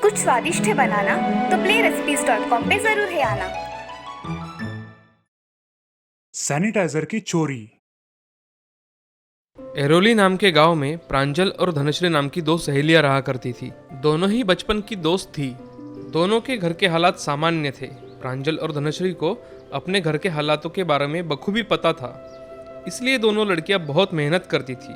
कुछ स्वादिष्ट है बनाना तो playrecipes.com पे जरूर है आना। सैनिटाइजर की चोरी। एरोली नाम के गांव में प्रांजल और धनश्री नाम की दो सहेलियां रहा करती थी। दोनों ही बचपन की दोस्त थी। दोनों के घर के हालात सामान्य थे। प्रांजल और धनश्री को अपने घर के हालातों के बारे में बखूबी पता था, इसलिए दोनों लड़कियां बहुत मेहनत करती थी।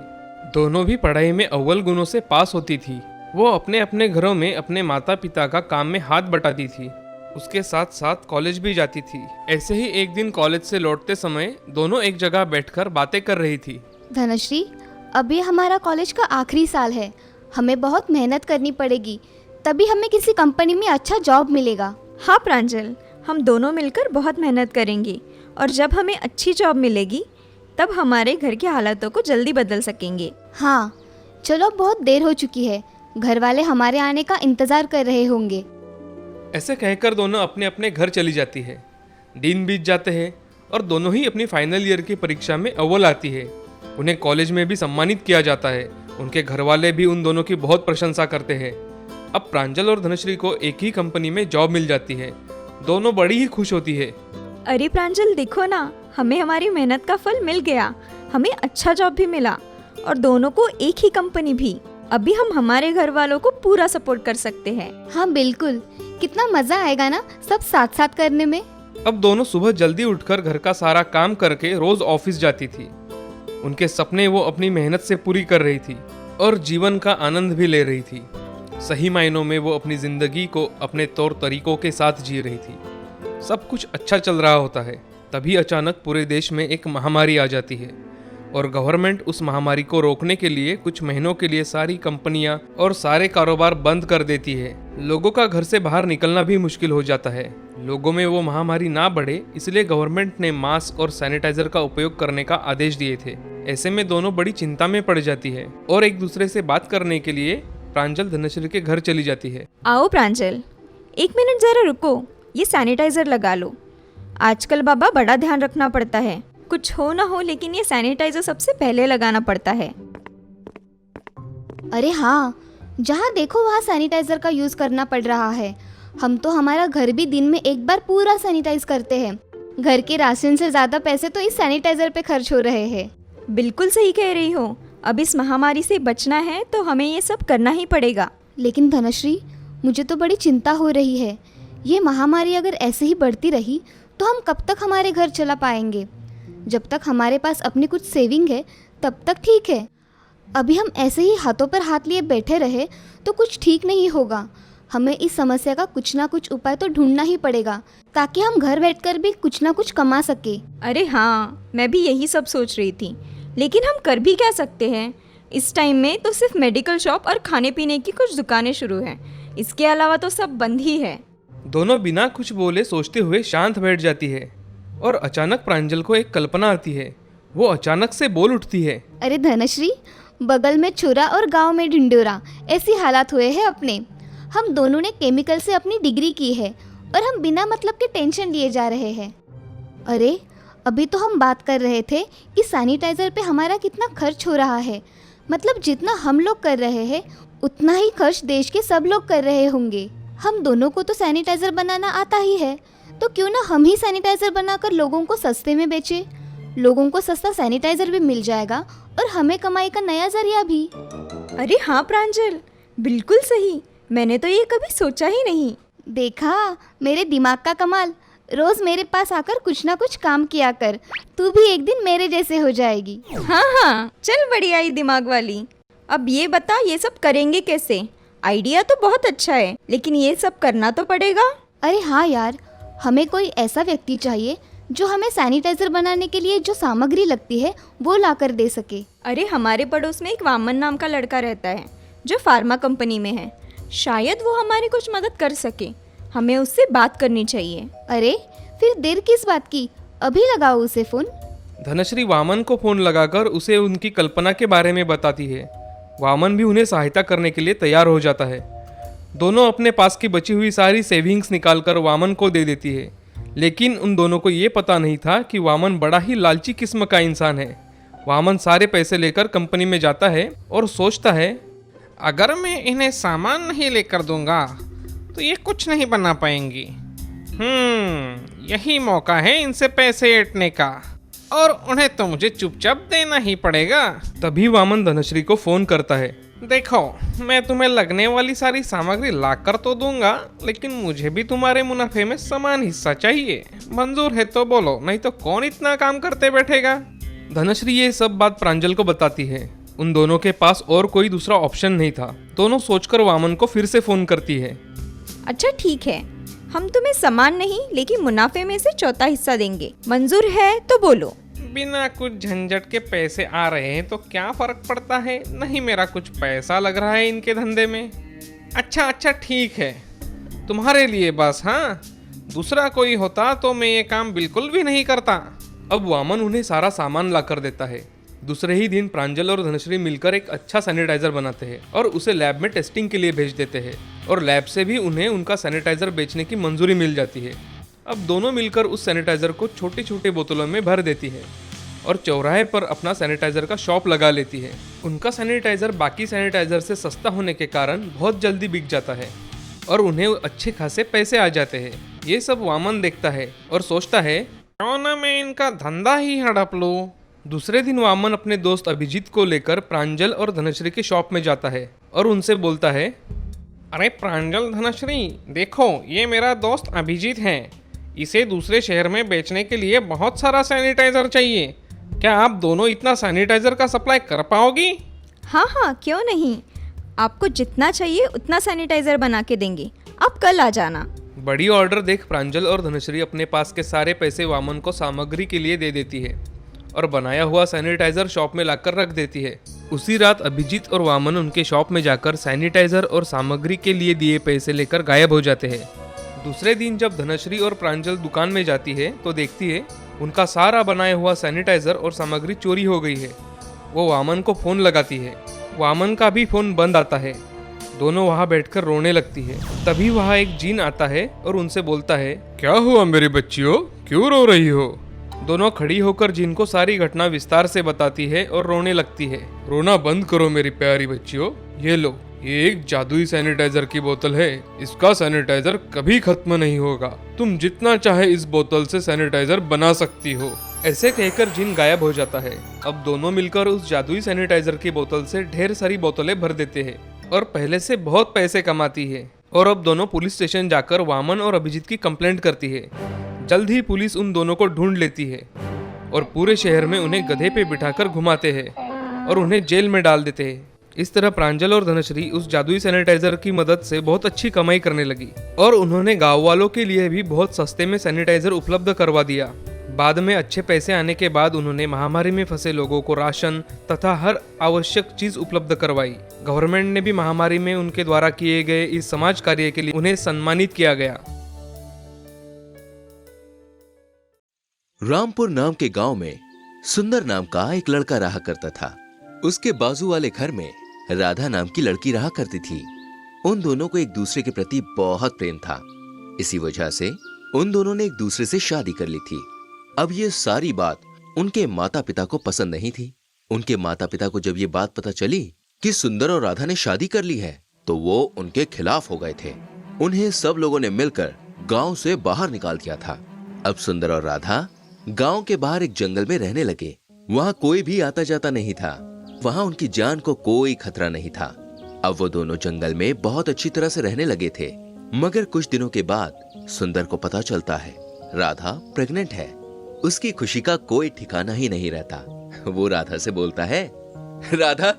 दोनों भी पढ़ाई में अव्वल गुणों से पास होती थी। वो अपने अपने घरों में अपने माता पिता का काम में हाथ बटाती थी। उसके साथ साथ कॉलेज भी जाती थी। ऐसे ही एक दिन कॉलेज से लौटते समय दोनों एक जगह बैठकर बातें कर रही थी। धनश्री, अब ये हमारा कॉलेज का आखिरी साल है। हमें बहुत मेहनत करनी पड़ेगी, तभी हमें किसी कंपनी में अच्छा जॉब मिलेगा। हाँ प्रांजल, हम दोनों मिलकर बहुत मेहनत करेंगे और जब हमें अच्छी जॉब मिलेगी तब हमारे घर के हालातों को जल्दी बदल सकेंगे। हाँ चलो, बहुत देर हो चुकी है, घर वाले हमारे आने का इंतजार कर रहे होंगे। ऐसे कहकर दोनों अपने अपने घर चली जाती है। दिन बीत जाते हैं और दोनों ही अपनी फाइनल ईयर की परीक्षा में अव्वल आती है। उन्हें कॉलेज में भी सम्मानित किया जाता है। उनके घर वाले भी उन दोनों की बहुत प्रशंसा करते हैं। अब प्रांजल और धनश्री को एक ही कंपनी में जॉब मिल जाती है। दोनों बड़ी ही खुश होती है। अरे प्रांजल, देखो ना, हमें हमारी मेहनत का फल मिल गया। हमें अच्छा जॉब भी मिला और दोनों को एक ही कंपनी भी। अभी हम हमारे घर वालों को पूरा सपोर्ट कर सकते हैं। हाँ बिल्कुल, कितना मजा आएगा ना सब साथ साथ करने में। अब दोनों सुबह जल्दी उठकर घर का सारा काम करके रोज ऑफिस जाती थी। उनके सपने वो अपनी मेहनत से पूरी कर रही थी और जीवन का आनंद भी ले रही थी। सही मायनों में वो अपनी जिंदगी को अपने तौर तरीकों के साथ जी रही थी। सब कुछ अच्छा चल रहा होता है, तभी अचानक पूरे देश में एक महामारी आ जाती है और गवर्नमेंट उस महामारी को रोकने के लिए कुछ महीनों के लिए सारी कंपनियां और सारे कारोबार बंद कर देती है। लोगों का घर से बाहर निकलना भी मुश्किल हो जाता है। लोगों में वो महामारी ना बढ़े, इसलिए गवर्नमेंट ने मास्क और सैनिटाइजर का उपयोग करने का आदेश दिए थे। ऐसे में दोनों बड़ी चिंता में पड़ जाती है और एक दूसरे से बात करने के लिए प्रांजल धनश्री के घर चली जाती है। आओ प्रांजल, 1 मिनट जरा रुको, ये सैनिटाइजर लगा लो। आजकल बाबा बड़ा ध्यान रखना पड़ता है। कुछ हो ना हो, लेकिन ये सैनिटाइजर सबसे पहले लगाना पड़ता है। अरे हाँ, जहाँ देखो वहाँ सैनिटाइजर का यूज करना पड़ रहा है। हम तो हमारा घर भी दिन में एक बार पूरा सैनिटाइज करते हैं। घर के राशन से ज्यादा पैसे तो इस सैनिटाइजर पे खर्च हो रहे हैं। बिल्कुल सही कह रही हो। अब इस महामारी से बचना है तो हमें ये सब करना ही पड़ेगा। लेकिन धनश्री, मुझे तो बड़ी चिंता हो रही है। ये महामारी अगर ऐसे ही बढ़ती रही तो हम कब तक हमारे घर चला पाएंगे? जब तक हमारे पास अपनी कुछ सेविंग है तब तक ठीक है। अभी हम ऐसे ही हाथों पर हाथ लिए बैठे रहे तो कुछ ठीक नहीं होगा। हमें इस समस्या का कुछ ना कुछ उपाय तो ढूंढना ही पड़ेगा, ताकि हम घर बैठकर भी कुछ ना कुछ कमा सके। अरे हाँ, मैं भी यही सब सोच रही थी, लेकिन हम कर भी क्या सकते हैं? इस टाइम में तो सिर्फ मेडिकल शॉप और खाने पीने की कुछ दुकानें शुरू हैं। इसके अलावा तो सब बंद ही है। दोनों बिना कुछ बोले सोचते हुए शांत बैठ जाती है और अचानक प्रांजल को एक कल्पना आती है। वो अचानक से बोल उठती है, अरे धनश्री, बगल में छुरा और गांव में ढिंडोरा, ऐसी हालात हुए हैं अपने। हम दोनों ने केमिकल से अपनी डिग्री की है और हम बिना मतलब के टेंशन लिए जा रहे हैं। अरे अभी तो हम बात कर रहे थे कि सैनिटाइजर पे हमारा कितना खर्च हो रहा है। मतलब जितना हम लोग कर रहे हैं उतना ही खर्च देश के सब लोग कर रहे होंगे। हम दोनों को तो सैनिटाइजर बनाना आता ही है, तो क्यों ना हम ही सैनिटाइजर बनाकर लोगों को सस्ते में बेचें। लोगों को सस्ता सैनिटाइजर भी मिल जाएगा और हमें कमाई का नया जरिया भी। अरे हाँ प्रांजल, बिल्कुल सही। मैंने तो ये कभी सोचा ही नहीं। देखा मेरे दिमाग का कमाल। रोज मेरे पास आकर कुछ ना कुछ काम किया कर, तू भी एक दिन मेरे जैसे हो जाएगी। हाँ हाँ, चल बढ़िया ही दिमाग वाली। अब ये बता, ये सब करेंगे कैसे? आइडिया तो बहुत अच्छा है, लेकिन ये सब करना तो पड़ेगा। अरे हाँ यार, हमें कोई ऐसा व्यक्ति चाहिए जो हमें सैनिटाइजर बनाने के लिए जो सामग्री लगती है वो लाकर दे सके। अरे हमारे पड़ोस में एक वामन नाम का लड़का रहता है जो फार्मा कंपनी में है। शायद वो हमारी कुछ मदद कर सके। हमें उससे बात करनी चाहिए। अरे फिर देर किस बात की, अभी लगाओ उसे फोन। धनश्री वामन को फोन लगाकर उसे उनकी कल्पना के बारे में बताती है। वामन भी उन्हें सहायता करने के लिए तैयार हो जाता है। दोनों अपने पास की बची हुई सारी सेविंग्स निकालकर वामन को दे देती है। लेकिन उन दोनों को ये पता नहीं था कि वामन बड़ा ही लालची किस्म का इंसान है। वामन सारे पैसे लेकर कंपनी में जाता है और सोचता है, अगर मैं इन्हें सामान नहीं लेकर दूंगा तो ये कुछ नहीं बना पाएंगी। यही मौका है इनसे पैसे ऐंठने का, और उन्हें तो मुझे चुपचाप देना ही पड़ेगा। तभी वामन धनश्री को फोन करता है। देखो, मैं तुम्हें लगने वाली सारी सामग्री लाकर तो दूंगा, लेकिन मुझे भी तुम्हारे मुनाफे में समान हिस्सा चाहिए। मंजूर है तो बोलो, नहीं तो कौन इतना काम करते बैठेगा। धनश्री ये सब बात प्रांजल को बताती है। उन दोनों के पास और कोई दूसरा ऑप्शन नहीं था। दोनों सोचकर वामन को फिर से फोन करती है। अच्छा ठीक है, हम तुम्हें समान नहीं लेकिन मुनाफे में से चौथा हिस्सा देंगे। मंजूर है तो बोलो। बिना कुछ झंझट के पैसे आ रहे हैं तो क्या फर्क पड़ता है, नहीं मेरा कुछ पैसा लग रहा है इनके धंधे में। अच्छा ठीक है, तुम्हारे लिए बस। हाँ, दूसरा कोई होता तो मैं ये काम बिल्कुल भी नहीं करता। अब वामन उन्हें सारा सामान ला कर देता है। दूसरे ही दिन प्रांजल और धनश्री मिलकर एक अच्छा सैनिटाइजर बनाते हैं और उसे लैब में टेस्टिंग के लिए भेज देते हैं, और लैब से भी उन्हें उनका सैनिटाइजर बेचने की मंजूरी मिल जाती है। अब दोनों मिलकर उस सैनिटाइजर को छोटी छोटी बोतलों में भर देती है और चौराहे पर अपना सैनिटाइजर का शॉप लगा लेती है। उनका सैनिटाइजर बाकी सैनिटाइजर से सस्ता होने के कारण बहुत जल्दी बिक जाता है और उन्हें अच्छे खासे पैसे आ जाते हैं। ये सब वामन देखता है और सोचता है, क्यों ना मैं इनका धंधा ही हड़प लूं। दूसरे दिन वामन अपने दोस्त अभिजीत को लेकर प्रांजल और धनश्री के शॉप में जाता है और उनसे बोलता है, अरे प्रांजल, धनश्री, देखो ये मेरा दोस्त अभिजीत है। इसे दूसरे शहर में बेचने के लिए बहुत सारा सैनिटाइजर चाहिए। क्या आप दोनों इतना सैनिटाइजर का सप्लाई कर पाओगी? हाँ, क्यों नहीं। आपको जितना चाहिए उतना सैनिटाइजर बना के देंगे। आप कल आ जाना। बड़ी ऑर्डर देख प्रांजल और धनश्री अपने पास के सारे पैसे वामन को सामग्री के लिए दे देती है और बनाया हुआ सैनिटाइजर शॉप में लाकर रख देती है। उसी रात अभिजीत और वामन उनके शॉप में जाकर सैनिटाइजर और सामग्री के लिए दिए पैसे लेकर गायब हो जाते हैं। दूसरे दिन जब धनश्री और प्रांजल दुकान में जाती है तो देखती है उनका सारा बनाया हुआ सैनिटाइजर और सामग्री चोरी हो गई है। वो वामन को फोन लगाती है। वामन का भी फोन बंद आता है। दोनों वहाँ बैठकर रोने लगती है। तभी वहाँ एक जीन आता है और उनसे बोलता है, क्या हुआ मेरी बच्चियों, क्यों रो रही हो? दोनों खड़ी होकर जीन को सारी घटना विस्तार से बताती है और रोने लगती है। रोना बंद करो मेरी प्यारी बच्चियों, ये लो, ये एक जादुई सैनिटाइजर की बोतल है। इसका सैनिटाइजर कभी खत्म नहीं होगा। तुम जितना चाहे इस बोतल से सैनिटाइजर बना सकती हो। ऐसे कहकर जिन गायब हो जाता है। अब दोनों मिलकर उस जादुई सैनिटाइजर की बोतल से ढेर सारी बोतलें भर देते हैं और पहले से बहुत पैसे कमाती है। और अब दोनों पुलिस स्टेशन जाकर वामन और अभिजीत की कंप्लेंट करती है। जल्द ही पुलिस उन दोनों को ढूंढ लेती है और पूरे शहर में उन्हें गधे पे बिठाकर घुमाते हैं और उन्हें जेल में डाल देते हैं। इस तरह प्रांजल और धनश्री उस जादुई सैनिटाइजर की मदद से बहुत अच्छी कमाई करने लगी और उन्होंने गांव वालों के लिए भी बहुत सस्ते में सैनिटाइजर उपलब्ध करवा दिया। बाद में अच्छे पैसे आने के बाद उन्होंने महामारी में फंसे लोगों को राशन तथा हर आवश्यक चीज उपलब्ध करवाई। गवर्नमेंट ने भी महामारी में उनके द्वारा किए गए इस समाज कार्य के लिए उन्हें सम्मानित किया गया। रामपुर नाम के गांव में सुंदर नाम का एक लड़का रहा करता था। उसके बाजू वाले घर में राधा नाम की लड़की रहा करती थी। उन दोनों को एक दूसरे के प्रति बहुत प्रेम था। इसी वजह से उन दोनों ने एक दूसरे से शादी कर ली थी। अब ये सारी बात उनके माता पिता को पसंद नहीं थी। उनके माता पिता को जब ये बात पता चली कि सुंदर और राधा ने शादी कर ली है तो वो उनके खिलाफ हो गए थे। उन्हें सब लोगों ने मिलकर गांव से बाहर निकाल दिया था। अब सुंदर और राधा गांव के बाहर एक जंगल में रहने लगे। वहां कोई भी आता जाता नहीं था। वहां उनकी जान को कोई खतरा नहीं था। अब वो दोनों जंगल में बहुत अच्छी तरह से रहने लगे थे। मगर कुछ दिनों के बाद सुंदर को पता चलता है राधा प्रेग्नेंट है। उसकी खुशी का कोई ठिकाना ही नहीं रहता। वो राधा से बोलता है, राधा,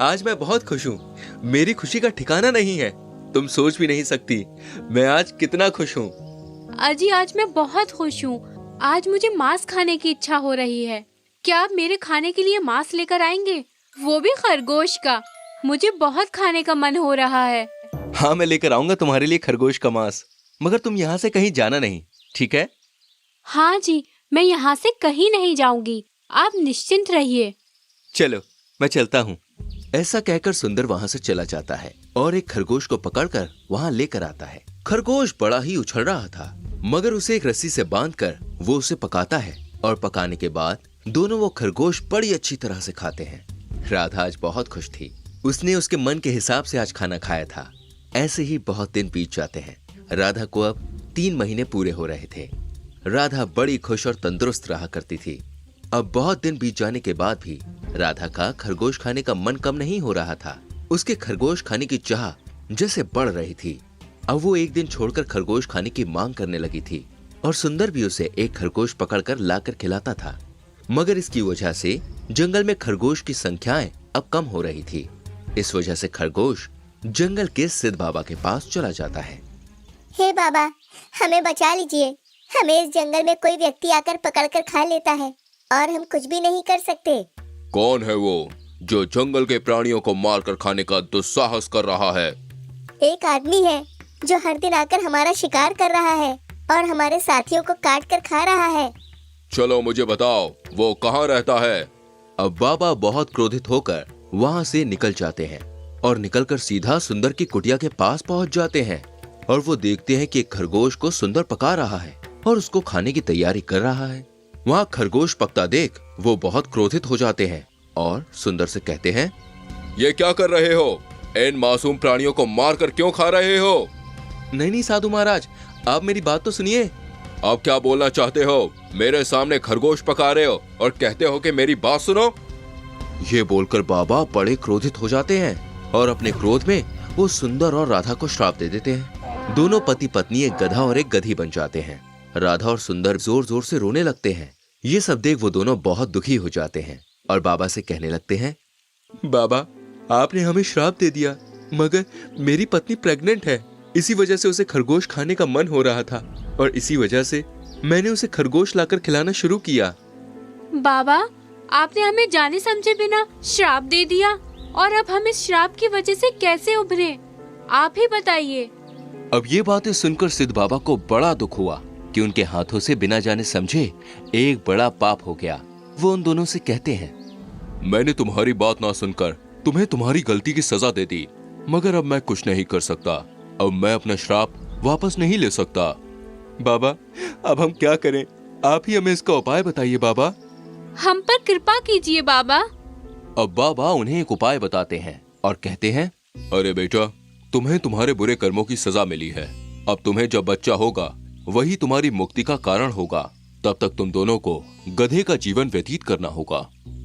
आज मैं बहुत खुश हूँ। मेरी खुशी का ठिकाना नहीं है। तुम सोच भी नहीं सकती मैं आज कितना खुश हूँ। अजी, आज मैं बहुत खुश हूँ। आज मुझे मांस खाने की इच्छा हो रही है। क्या आप मेरे खाने के लिए मांस लेकर आएंगे, वो भी खरगोश का? मुझे बहुत खाने का मन हो रहा है। हाँ, मैं लेकर आऊंगा तुम्हारे लिए खरगोश का मांस, मगर तुम यहाँ से कहीं जाना नहीं, ठीक है? हाँ जी, मैं यहाँ से कहीं नहीं जाऊंगी। आप निश्चिंत रहिए। चलो, मैं चलता हूँ। ऐसा कहकर सुंदर वहाँ से चला जाता है और एक खरगोश को पकड़कर वहाँ लेकर आता है। खरगोश बड़ा ही उछल रहा था, मगर उसे एक रस्सी से बांधकर वो उसे पकाता है और पकाने के बाद दोनों वो खरगोश बड़ी अच्छी तरह से खाते हैं। राधा आज बहुत खुश थी। उसने उसके मन के हिसाब से आज खाना खाया था। ऐसे ही बहुत दिन बीत जाते हैं। राधा को अब 3 महीने पूरे हो रहे थे। राधा बड़ी खुश और तंदुरुस्त रहा करती थी। अब बहुत दिन बीत जाने के बाद भी राधा का खरगोश खाने का मन कम नहीं हो रहा था। उसके खरगोश खाने की चाह जैसे बढ़ रही थी। अब वो एक दिन छोड़कर खरगोश खाने की मांग करने लगी थी और सुंदर भी उसे एक खरगोश पकड़कर लाकर खिलाता था। मगर इसकी वजह से जंगल में खरगोश की संख्याएं अब कम हो रही थी। इस वजह से खरगोश जंगल के सिद्ध बाबा के पास चला जाता है। हे बाबा, हमें बचा लीजिए। हमें इस जंगल में कोई व्यक्ति आकर पकड़कर खा लेता है और हम कुछ भी नहीं कर सकते। कौन है वो जो जंगल के प्राणियों को मारकर खाने का दुस्साहस कर रहा है? एक आदमी है जो हर दिन आकर हमारा शिकार कर रहा है और हमारे साथियों को काट कर खा रहा है। चलो मुझे बताओ, वो कहाँ रहता है? अब बाबा बहुत क्रोधित होकर वहाँ से निकल जाते हैं और निकलकर सीधा सुंदर की कुटिया के पास पहुँच जाते हैं और वो देखते हैं कि एक खरगोश को सुंदर पका रहा है और उसको खाने की तैयारी कर रहा है। वहाँ खरगोश पकता देख वो बहुत क्रोधित हो जाते हैं और सुंदर से कहते हैं, ये क्या कर रहे हो? इन मासूम प्राणियों को मारकर क्यों खा रहे हो? नहीं साधु महाराज, आप मेरी बात तो सुनिए। आप क्या बोलना चाहते हो? मेरे सामने खरगोश पका रहे हो और कहते हो कि मेरी बात सुनो। ये बोलकर बाबा बड़े क्रोधित हो जाते हैं और अपने क्रोध में वो सुंदर और राधा को श्राप दे देते हैं। दोनों पति पत्नी एक गधा और एक गधी बन जाते हैं। राधा और सुंदर जोर जोर से रोने लगते हैं। ये सब देख वो दोनों बहुत दुखी हो जाते हैं और बाबा से कहने लगते हैं, बाबा, आपने हमें श्राप दे दिया, मगर मेरी पत्नी प्रेग्नेंट है। इसी वजह से उसे खरगोश खाने का मन हो रहा था और इसी वजह से मैंने उसे खरगोश लाकर खिलाना शुरू किया। बाबा, आपने हमें जाने समझे बिना श्राप दे दिया और अब हम इस श्राप की वजह से कैसे उभरे? आप ही बताइए। अब ये बातें सुनकर सिद्ध बाबा को बड़ा दुख हुआ कि उनके हाथों से बिना जाने समझे एक बड़ा पाप हो गया। वो उन दोनों से कहते हैं, मैंने तुम्हारी बात ना सुनकर तुम्हें तुम्हारी गलती की सजा दे दी, मगर अब मैं कुछ नहीं कर सकता। अब मैं अपना श्राप वापस नहीं ले सकता। बाबा, अब हम क्या करें? आप ही हमें इसका उपाय बताइए बाबा। हम पर कृपा कीजिए बाबा। अब बाबा उन्हें एक उपाय बताते हैं और कहते हैं, अरे बेटा, तुम्हें तुम्हारे बुरे कर्मों की सजा मिली है। अब तुम्हें जब बच्चा होगा वही तुम्हारी मुक्ति का कारण होगा। तब तक तुम दोनों को गधे का जीवन व्यतीत करना होगा।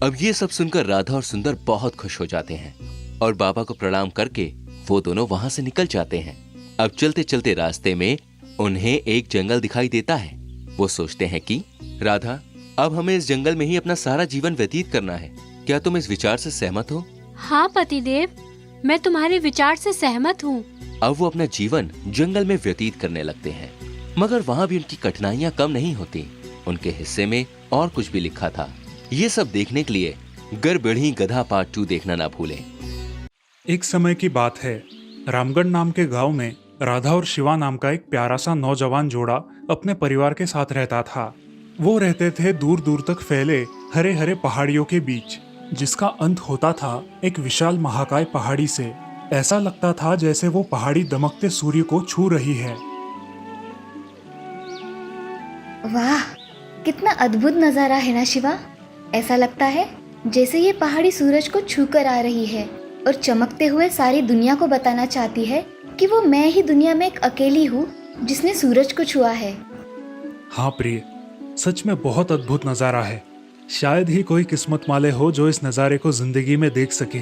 अब ये सब सुनकर राधा और सुंदर बहुत खुश हो जाते हैं और बाबा को प्रणाम करके वो दोनों वहाँ से निकल जाते हैं। अब चलते चलते रास्ते में उन्हें एक जंगल दिखाई देता है। वो सोचते हैं कि राधा, अब हमें इस जंगल में ही अपना सारा जीवन व्यतीत करना है। क्या तुम इस विचार से सहमत हो? हाँ पतिदेव, मैं तुम्हारे विचार से सहमत हूँ। अब वो अपना जीवन जंगल में व्यतीत करने लगते हैं, मगर वहाँ भी उनकी कठिनाइयाँ कम नहीं होती। उनके हिस्से में और कुछ भी लिखा था। ये सब देखने के लिए गरबेढ़ी गधा पार्ट 2 देखना ना भूलें। एक समय की बात है, रामगढ़ नाम के गांव में राधा और शिवा नाम का एक प्यारा सा नौजवान जोड़ा अपने परिवार के साथ रहता था। वो रहते थे दूर दूर तक फैले हरे हरे पहाड़ियों के बीच, जिसका अंत होता था एक विशाल महाकाय पहाड़ी से। ऐसा लगता था जैसे वो पहाड़ी दमकते सूर्य को छू रही है। वाह, कितना अद्भुत नज़ारा है ना शिवा। ऐसा लगता है जैसे ये पहाड़ी सूरज को छू कर आ रही है और चमकते हुए सारी दुनिया को बताना चाहती है कि वो मैं ही दुनिया में एक अकेली हूँ जिसने सूरज को छुआ है। हाँ प्रिय, सच में बहुत अद्भुत नज़ारा है। शायद ही कोई किस्मत वाले हो जो इस नज़ारे को जिंदगी में देख सके,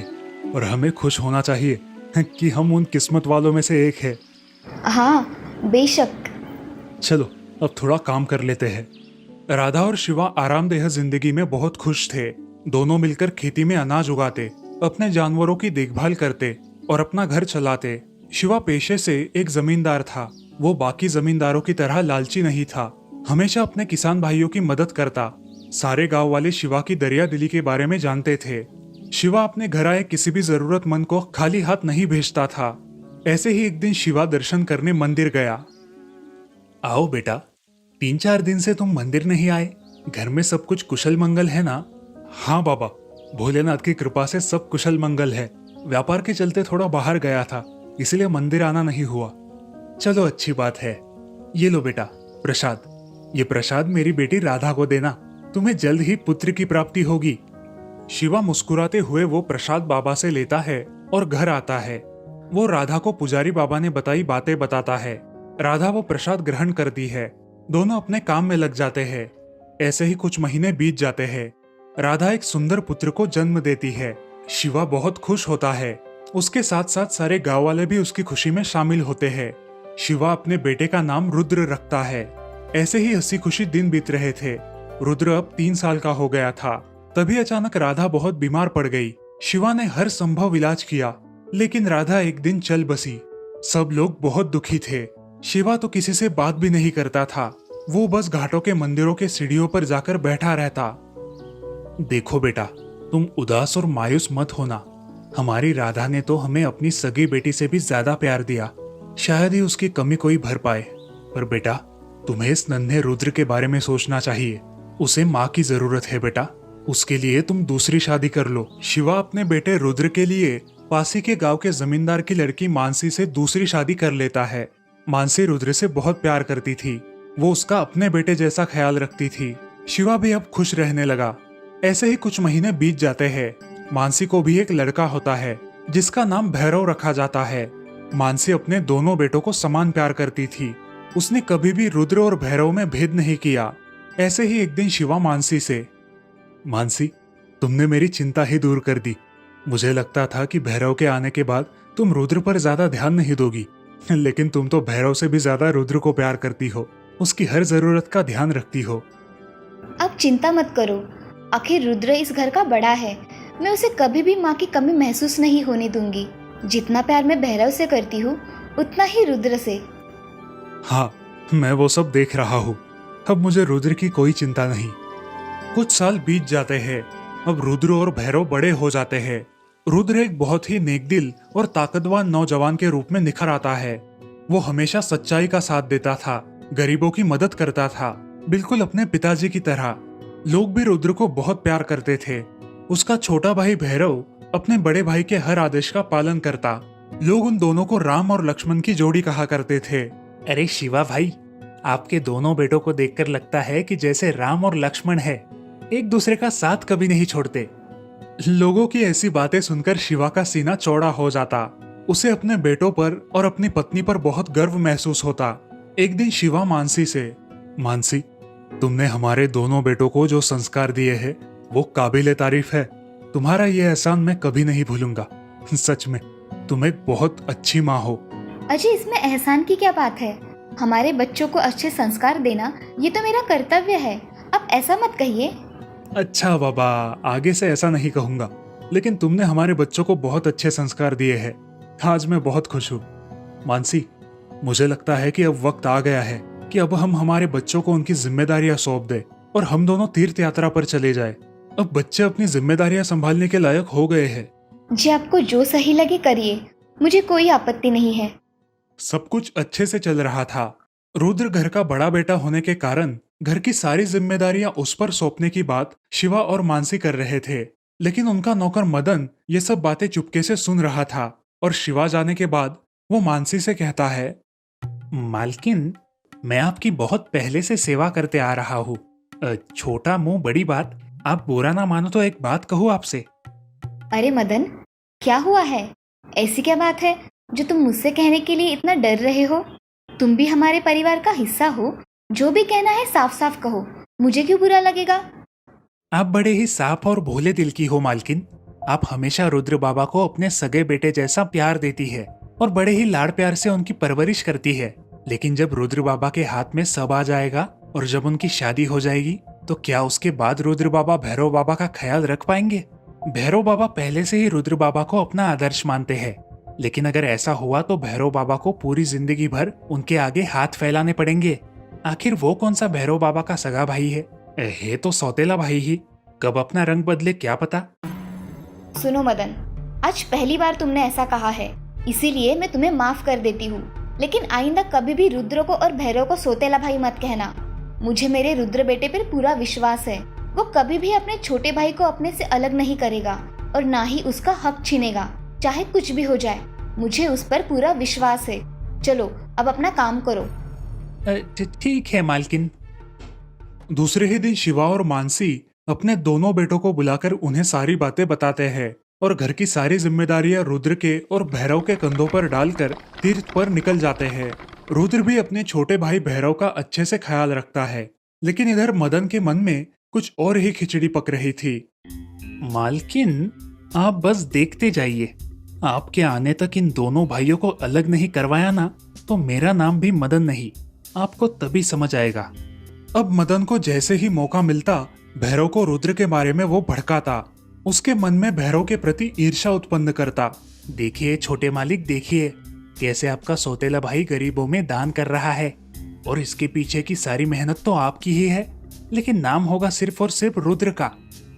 और हमें खुश होना चाहिए कि हम उन किस्मत वालों में से एक है। हाँ बेशक। चलो अब थोड़ा काम कर लेते हैं। राधा और शिवा आरामदेह जिंदगी में बहुत खुश थे। दोनों मिलकर खेती में अनाज उगाते, अपने जानवरों की देखभाल करते और अपना घर चलाते। शिवा पेशे से एक जमींदार था। वो बाकी जमींदारों की तरह लालची नहीं था, हमेशा अपने किसान भाइयों की मदद करता। सारे गांव वाले शिवा की दरिया दिली के बारे में जानते थे। शिवा अपने घर आए किसी भी जरूरतमंद को खाली हाथ नहीं भेजता था। ऐसे ही एक दिन शिवा दर्शन करने मंदिर गया। आओ बेटा, 3-4 दिन से तुम मंदिर नहीं आए। घर में सब कुछ कुशल मंगल है ना? हाँ बाबा, भोलेनाथ की कृपा से सब कुशल मंगल है। व्यापार के चलते थोड़ा बाहर गया था, इसलिए मंदिर आना नहीं हुआ। चलो अच्छी बात है। ये लो बेटा प्रसाद। ये प्रसाद मेरी बेटी राधा को देना, तुम्हें जल्द ही पुत्र की प्राप्ति होगी। शिवा मुस्कुराते हुए वो प्रसाद बाबा से लेता है और घर आता है। वो राधा को पुजारी बाबा ने बताई बातें बताता है। राधा वो प्रसाद ग्रहण करती है। दोनों अपने काम में लग जाते हैं। ऐसे ही कुछ महीने बीत जाते हैं। राधा एक सुंदर पुत्र को जन्म देती है। शिवा बहुत खुश होता है। उसके साथ साथ सारे गांव वाले भी उसकी खुशी में शामिल होते हैं। शिवा अपने बेटे का नाम रुद्र रखता है। ऐसे ही हंसी खुशी दिन बीत रहे थे। रुद्र अब 3 साल का हो गया था। तभी अचानक राधा बहुत बीमार पड़ गई। शिवा ने हर संभव इलाज किया, लेकिन राधा एक दिन चल बसी। सब लोग बहुत दुखी थे। शिवा तो किसी से बात भी नहीं करता था। वो बस घाटों के मंदिरों के सीढ़ियों पर जाकर बैठा रहता। देखो बेटा, तुम उदास और मायूस मत होना। हमारी राधा ने तो हमें अपनी सगी बेटी से भी ज्यादा प्यार दिया। शायद ही उसकी कमी कोई भर पाए। पर बेटा, तुम्हें इस नन्हे रुद्र के बारे में सोचना चाहिए। उसे माँ की जरूरत है बेटा। उसके लिए तुम दूसरी शादी कर लो। शिवा अपने बेटे रुद्र के लिए पासी के गांव के जमींदार की लड़की मानसी से दूसरी शादी कर लेता है। मानसी रुद्र से बहुत प्यार करती थी। वो उसका अपने बेटे जैसा ख्याल रखती थी। शिवा भी अब खुश रहने लगा। ऐसे ही कुछ महीने बीत जाते हैं। मानसी को भी एक लड़का होता है जिसका नाम भैरव रखा जाता है। मानसी अपने दोनों बेटों को समान प्यार करती थी। उसने कभी भी रुद्र और भैरव में भेद नहीं किया। ऐसे ही एक दिन शिवा मानसी से, मानसी, तुमने मेरी चिंता ही दूर कर दी। मुझे लगता था कि भैरव के आने के बाद तुम रुद्र पर ज्यादा ध्यान नहीं दोगी, लेकिन तुम तो भैरव से भी ज्यादा रुद्र को प्यार करती हो। उसकी हर जरूरत का ध्यान रखती हो। अब चिंता मत करो। आखिर रुद्र इस घर का बड़ा है। मैं उसे कभी भी माँ की कमी महसूस नहीं होने दूंगी। जितना प्यार मैं भैरव से करती हूँ, उतना ही रुद्र से। हाँ, मैं वो सब देख रहा हूँ। अब मुझे रुद्र की कोई चिंता नहीं। कुछ साल बीत जाते हैं। अब रुद्र और भैरव बड़े हो जाते हैं। रुद्र एक बहुत ही नेकदिल और ताकतवर नौजवान के रूप में निखर आता है। वो हमेशा सच्चाई का साथ देता था, गरीबों की मदद करता था, बिल्कुल अपने पिताजी की तरह। लोग भी रुद्र को बहुत प्यार करते थे। उसका छोटा भाई भैरव अपने बड़े भाई के हर आदेश का पालन करता। लोग उन दोनों को राम और लक्ष्मण की जोड़ी कहा करते थे। अरे शिवा भाई, आपके दोनों बेटों को देखकर लगता है कि जैसे राम और लक्ष्मण है, एक दूसरे का साथ कभी नहीं छोड़ते। लोगों की ऐसी बातें सुनकर शिवा का सीना चौड़ा हो जाता। उसे अपने बेटों पर और अपनी पत्नी पर बहुत गर्व महसूस होता। एक दिन शिवा मानसी से, मानसी, तुमने हमारे दोनों बेटों को जो संस्कार दिए हैं वो काबिले तारीफ है। तुम्हारा ये एहसान मैं कभी नहीं भूलूंगा। सच में तुम एक बहुत अच्छी माँ हो। अजय, इसमें एहसान की क्या बात है? हमारे बच्चों को अच्छे संस्कार देना ये तो मेरा कर्तव्य है। अब ऐसा मत कहिए। अच्छा बाबा, आगे से ऐसा नहीं कहूंगा, लेकिन तुमने हमारे बच्चों को बहुत अच्छे संस्कार दिए हैं। आज मैं बहुत खुश हूँ। मानसी, मुझे लगता है कि अब वक्त आ गया है कि अब हम हमारे बच्चों को उनकी जिम्मेदारियां सौंप दें और हम दोनों तीर्थ यात्रा पर चले जाएं। अब बच्चे अपनी जिम्मेदारियां संभालने के लायक हो गए हैं। जी, आपको जो सही लगे करिए, मुझे कोई आपत्ति नहीं है। सब कुछ अच्छे से चल रहा था। रुद्र घर का बड़ा बेटा होने के कारण घर की सारी जिम्मेदारियां उस पर सौंपने की बात शिवा और मानसी कर रहे थे, लेकिन उनका नौकर मदन ये सब बातें चुपके से सुन रहा था। और शिवा जाने के बाद वो मानसी से कहता है, मालकिन, मैं आपकी बहुत पहले से सेवा करते आ रहा हूँ। छोटा मुंह बड़ी बात। आप बुरा ना मानो तो एक बात कहूँ आपसे। अरे मदन, क्या हुआ है? ऐसी क्या बात है जो तुम मुझसे कहने के लिए इतना डर रहे हो? तुम भी हमारे परिवार का हिस्सा हो। जो भी कहना है साफ साफ कहो, मुझे क्यों बुरा लगेगा? आप बड़े ही साफ और भोले दिल की हो मालकिन। आप हमेशा रुद्र बाबा को अपने सगे बेटे जैसा प्यार देती है और बड़े ही लाड़ प्यार से उनकी परवरिश करती है। लेकिन जब रुद्र बाबा के हाथ में सब आ जाएगा और जब उनकी शादी हो जाएगी, तो क्या उसके बाद रुद्र बाबा भैरव बाबा का ख्याल रख पाएंगे? भैरव बाबा पहले से ही रुद्र बाबा को अपना आदर्श मानते हैं, लेकिन अगर ऐसा हुआ तो भैरव बाबा को पूरी जिंदगी भर उनके आगे हाथ फैलाने पड़ेंगे। आखिर वो कौन सा भैरव बाबा का सगा भाई है तो सौतेला भाई ही। कब अपना रंग बदले क्या पता। सुनो मदन, आज पहली बार तुमने ऐसा कहा है, इसीलिए मैं तुम्हें माफ कर देती हूँ। लेकिन आइंदा कभी भी रुद्र को और भैरव को सौतेला भाई मत कहना। मुझे मेरे रुद्र बेटे पर पूरा विश्वास है। वो कभी भी अपने छोटे भाई को अपने से अलग नहीं करेगा और ना ही उसका हक छीनेगा, चाहे कुछ भी हो जाए। मुझे उस पर पूरा विश्वास है। चलो अब अपना काम करो। ठीक है मालकिन। दूसरे ही दिन शिवा और मानसी अपने दोनों बेटों को बुलाकर उन्हें सारी बातें बताते हैं और घर की सारी जिम्मेदारियां रुद्र के और भैरव के कंधों पर डालकर तीर्थ पर निकल जाते हैं। रुद्र भी अपने छोटे भाई भैरव का अच्छे से ख्याल रखता है, लेकिन इधर मदन के मन में कुछ और ही खिचड़ी पक रही थी। मालकिन, आप बस देखते जाइए, आपके आने तक इन दोनों भाइयों को अलग नहीं करवाया ना, तो मेरा नाम भी मदन नहीं, आपको तभी समझ आएगा। अब मदन को जैसे ही मौका मिलता भैरव को रुद्र के बारे में वो भड़काता, उसके मन में भैरव के प्रति ईर्ष्या उत्पन्न करता। देखिए छोटे मालिक, देखिए कैसे आपका सौतेला भाई गरीबों में दान कर रहा है, और इसके पीछे की सारी मेहनत तो आपकी ही है, लेकिन नाम होगा सिर्फ और सिर्फ रुद्र का।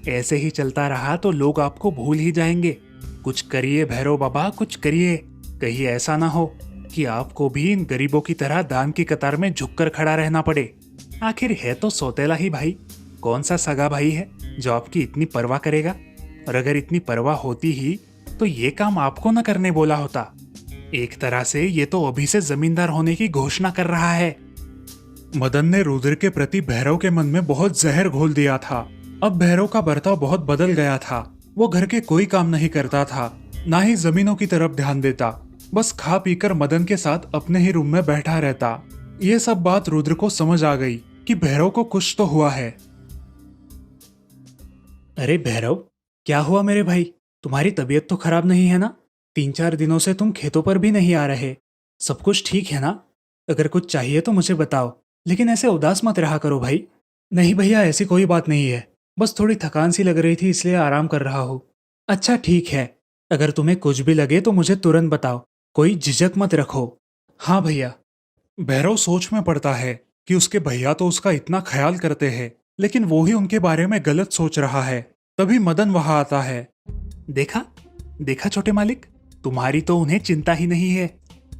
ऐसे ही चलता रहा तो लोग आपको भूल ही जाएंगे। कुछ करिए भैरव बाबा, कुछ करिए, कहीं ऐसा ना हो कि आपको भी इन गरीबों की तरह दान की कतार में झुककर खड़ा रहना पड़े। आखिर है तो सौतेला ही भाई, कौन सा सगा भाई है जो आपकी इतनी परवाह करेगा? और अगर इतनी परवाह होती ही तो ये काम आपको न करने बोला होता। एक तरह से ये तो अभी से जमींदार होने की घोषणा कर रहा है। मदन ने रुद्र के प्रति भैरव के मन में बहुत जहर घोल दिया था। अब भैरव का बर्ताव बहुत बदल गया था। वो घर के कोई काम नहीं करता था, ना ही जमीनों की तरफ ध्यान देता, बस खा पीकर मदन के साथ अपने ही रूम में बैठा रहता। ये सब बात रुद्र को समझ आ गई कि भैरव को कुछ तो हुआ है। अरे भैरव, क्या हुआ मेरे भाई? तुम्हारी तबीयत तो खराब नहीं है ना? 3-4 दिनों से तुम खेतों पर भी नहीं आ रहे। सब कुछ ठीक है ना? अगर कुछ चाहिए तो मुझे बताओ, लेकिन ऐसे उदास मत रहा करो भाई। नहीं भैया, ऐसी कोई बात नहीं है, बस थोड़ी थकान सी लग रही थी इसलिए आराम कर रहा हूँ। अच्छा ठीक है, अगर तुम्हें कुछ भी लगे तो मुझे तुरंत बताओ, कोई झिझक मत रखो। हाँ भैया। भैरव सोच में पड़ता है कि उसके भैया तो उसका इतना ख्याल करते हैं, लेकिन वो ही उनके बारे में गलत सोच रहा है। तभी मदन वहां आता है। देखा देखा छोटे मालिक, तुम्हारी तो उन्हें चिंता ही नहीं है,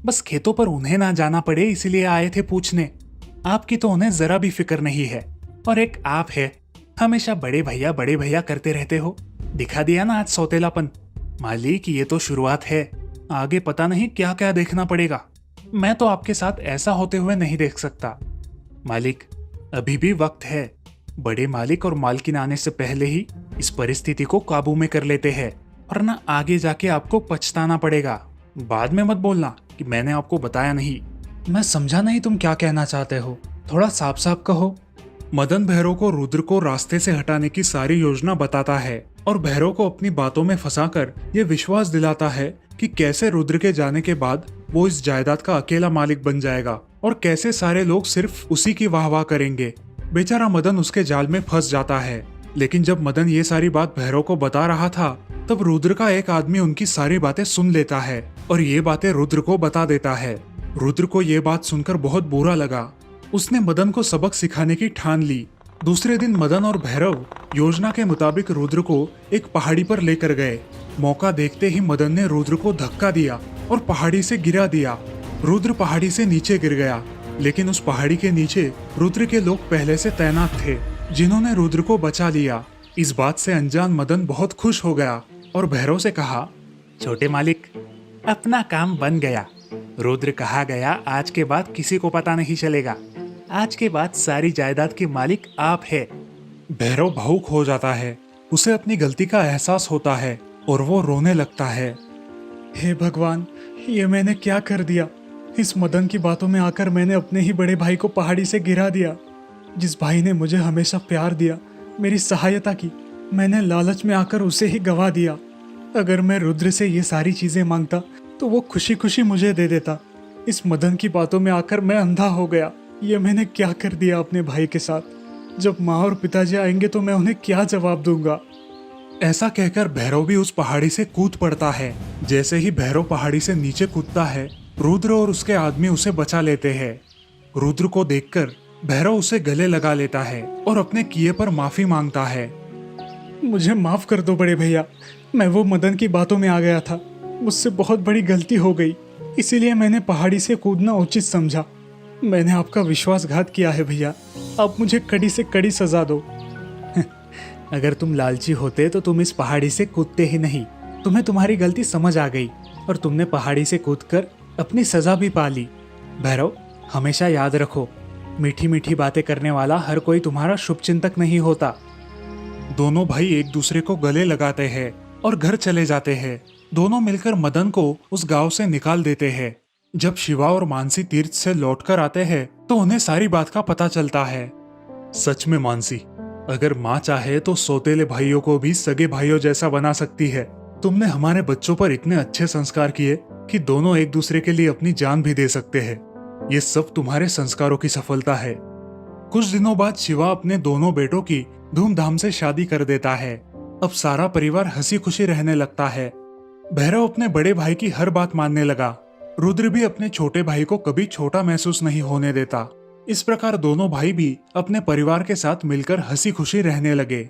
बस खेतों पर उन्हें ना जाना पड़े इसलिए आए थे पूछने। आपकी तो उन्हें जरा भी फिक्र नहीं है। और एक आप है, हमेशा बड़े भैया करते रहते हो। दिखा दिया ना आज सौतेलापन। मालिक, ये तो शुरुआत है, आगे पता नहीं क्या क्या देखना पड़ेगा। मैं तो आपके साथ ऐसा होते हुए नहीं देख सकता। मालिक, अभी भी वक्त है। बड़े मालिक और मालकिन आने से पहले ही इस परिस्थिति को काबू में कर लेते हैं, वरना आगे जाके आपको पछताना पड़ेगा। बाद में मत बोलना कि मैंने आपको बताया नहीं। मैं समझा नहीं तुम क्या कहना चाहते हो, थोड़ा साफ साफ कहो। मदन भैरव को रुद्र को रास्ते से हटाने की सारी योजना बताता है और भैरव को अपनी बातों में फंसाकर ये विश्वास दिलाता है कि कैसे रुद्र के जाने के बाद वो इस जायदाद का अकेला मालिक बन जाएगा और कैसे सारे लोग सिर्फ उसी की वाहवाह करेंगे। बेचारा मदन उसके जाल में फंस जाता है। लेकिन जब मदन ये सारी बात भैरव को बता रहा था, तब रुद्र का एक आदमी उनकी सारी बातें सुन लेता है और ये बातें रुद्र को बता देता है। रुद्र को ये बात सुनकर बहुत बुरा लगा। उसने मदन को सबक सिखाने की ठान ली। दूसरे दिन मदन और भैरव योजना के मुताबिक रुद्र को एक पहाड़ी पर लेकर गए। मौका देखते ही मदन ने रुद्र को धक्का दिया और पहाड़ी से गिरा दिया। रुद्र पहाड़ी से नीचे गिर गया, लेकिन उस पहाड़ी के नीचे रुद्र के लोग पहले से तैनात थे, जिन्होंने रुद्र को बचा लिया। इस बात से अनजान मदन बहुत खुश हो गया और भैरव से कहा, छोटे मालिक, अपना काम बन गया। रुद्र कहा गया, आज के बाद किसी को पता नहीं चलेगा। आज के बाद सारी जायदाद के मालिक आप है। भैरव भावुक हो जाता है, उसे अपनी गलती का एहसास होता है और वो रोने लगता है। हे भगवान, ये मैंने क्या कर दिया? इस मदन की बातों में आकर मैंने अपने ही बड़े भाई को पहाड़ी से गिरा दिया। जिस भाई ने मुझे हमेशा प्यार दिया, मेरी सहायता की, मैंने लालच में आकर उसे ही गवा दिया। अगर मैं रुद्र से ये सारी चीजें मांगता तो वो खुशी खुशी मुझे दे देता। इस मदन की बातों में आकर मैं अंधा हो गया। ये मैंने क्या कर दिया अपने भाई के साथ? जब माँ और पिताजी आएंगे तो मैं उन्हें क्या जवाब दूंगा? ऐसा कहकर भैरव भी उस पहाड़ी से कूद पड़ता है। जैसे ही भैरव पहाड़ी से नीचे कूदता है, रुद्र और उसके आदमी उसे बचा लेते हैं। रुद्र को देखकर भैरव उसे गले लगा लेता है और अपने किए पर माफी मांगता है। मुझे माफ कर दो बड़े भैया, मैं वो मदन की बातों में आ गया था। मुझसे बहुत बड़ी गलती हो गई, इसीलिए मैंने पहाड़ी से कूदना उचित समझा। मैंने आपका विश्वासघात किया है भैया, आप मुझे कड़ी से कड़ी सजा दो। अगर तुम लालची होते तो तुम इस पहाड़ी से कूदते ही नहीं। तुम्हें तुम्हारी गलती समझ आ गई और तुमने पहाड़ी से कूदकर अपनी सजा भी पा ली। भैरव, हमेशा याद रखो, मीठी मीठी बातें करने वाला हर कोई तुम्हारा शुभचिंतक नहीं होता। दोनों भाई एक दूसरे को गले लगाते हैं और घर चले जाते हैं। दोनों मिलकर मदन को उस गांव से निकाल देते हैं। जब शिवा और मानसी तीर्थ से लौटकर आते हैं तो उन्हें सारी बात का पता चलता है। सच में मानसी, अगर माँ चाहे तो सौतेले भाइयों को भी सगे भाइयों जैसा बना सकती है। तुमने हमारे बच्चों पर इतने अच्छे संस्कार किए कि दोनों एक दूसरे के लिए अपनी जान भी दे सकते हैं। ये सब तुम्हारे संस्कारों की सफलता है। कुछ दिनों बाद शिवा अपने दोनों बेटों की धूमधाम से शादी कर देता है। अब सारा परिवार हंसी खुशी रहने लगता है। भैरव अपने बड़े भाई की हर बात मानने लगा। रुद्र भी अपने छोटे भाई को कभी छोटा महसूस नहीं होने देता। इस प्रकार दोनों भाई भी अपने परिवार के साथ मिलकर हंसी खुशी रहने लगे।